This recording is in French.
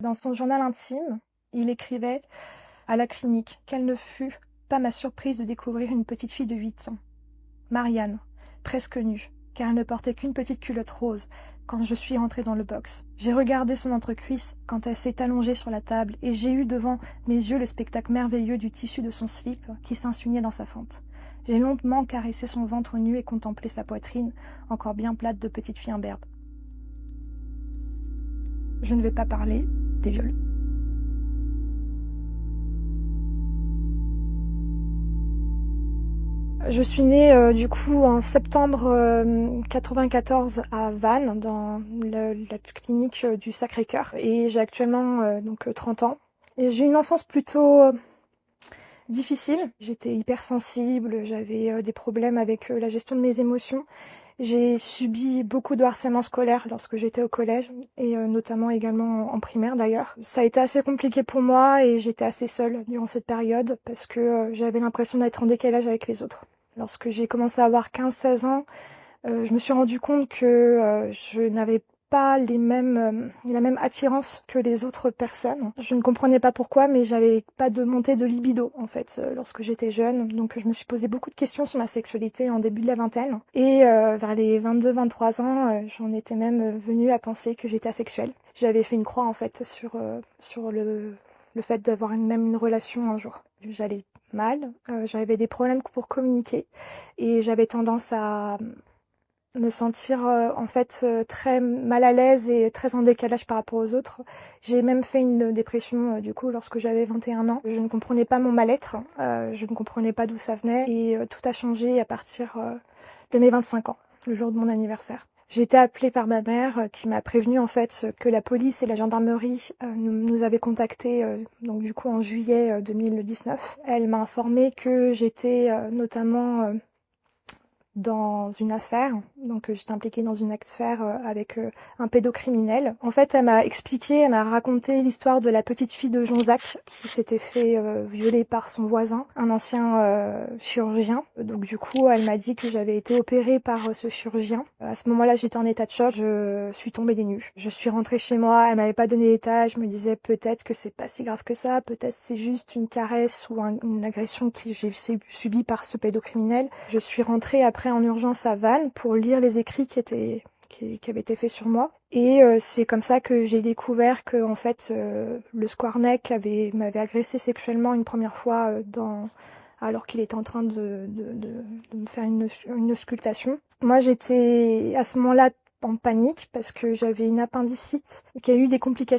Dans son journal intime, il écrivait à la clinique: quelle ne fut pas ma surprise de découvrir une petite fille de 8 ans, Marianne, presque nue, car elle ne portait qu'une petite culotte rose quand je suis rentrée dans le box. J'ai regardé son entrecuisse quand elle s'est allongée sur la table et j'ai eu devant mes yeux le spectacle merveilleux du tissu de son slip qui s'insinuait dans sa fente. J'ai longuement caressé son ventre nu et contemplé sa poitrine, encore bien plate de petite fille imberbe. Je ne vais pas parler des viols. Je suis née du coup en septembre 94 à Vannes, dans la clinique du Sacré-Cœur, et j'ai actuellement donc 30 ans. Et j'ai eu une enfance plutôt difficile. J'étais hypersensible, j'avais des problèmes avec la gestion de mes émotions. J'ai subi beaucoup de harcèlement scolaire lorsque j'étais au collège et notamment également en primaire d'ailleurs. Ça a été assez compliqué pour moi et j'étais assez seule durant cette période parce que j'avais l'impression d'être en décalage avec les autres. Lorsque j'ai commencé à avoir 15-16 ans, je me suis rendu compte que je n'avais pas la même attirance que les autres personnes. Je ne comprenais pas pourquoi, mais j'avais pas de montée de libido en fait lorsque j'étais jeune. Donc je me suis posé beaucoup de questions sur ma sexualité en début de la vingtaine. Et vers les 22-23 ans, j'en étais même venue à penser que j'étais asexuelle. J'avais fait une croix en fait sur le fait d'avoir même une relation un jour. J'allais mal, j'avais des problèmes pour communiquer et j'avais tendance à me sentir en fait très mal à l'aise et très en décalage par rapport aux autres. J'ai même fait une dépression du coup lorsque j'avais 21 ans. Je ne comprenais pas mon mal-être, je ne comprenais pas d'où ça venait et tout a changé à partir de mes 25 ans, le jour de mon anniversaire. J'ai été appelée par ma mère qui m'a prévenu en fait que la police et la gendarmerie nous avaient contactés donc du coup en juillet 2019. Elle m'a informé que j'étais notamment dans une affaire, donc j'étais impliquée dans une affaire avec un pédocriminel. En fait, elle m'a raconté l'histoire de la petite fille de Jonzac qui s'était fait violer par son voisin, un ancien chirurgien. Donc du coup, elle m'a dit que j'avais été opérée par ce chirurgien. À ce moment-là, j'étais en état de choc, je suis tombée des nues. Je suis rentrée chez moi, elle m'avait pas donné l'état, je me disais peut-être que c'est pas si grave que ça, peut-être c'est juste une caresse ou une agression que j'ai subie par ce pédocriminel. Je suis rentrée après en urgence à Vannes pour lire les écrits qui avaient été faits sur moi. Et c'est comme ça que j'ai découvert que en fait le Squarneck m'avait agressé sexuellement une première fois alors qu'il était en train de me faire une auscultation. Moi j'étais à ce moment-là en panique parce que j'avais une appendicite qui a eu des complications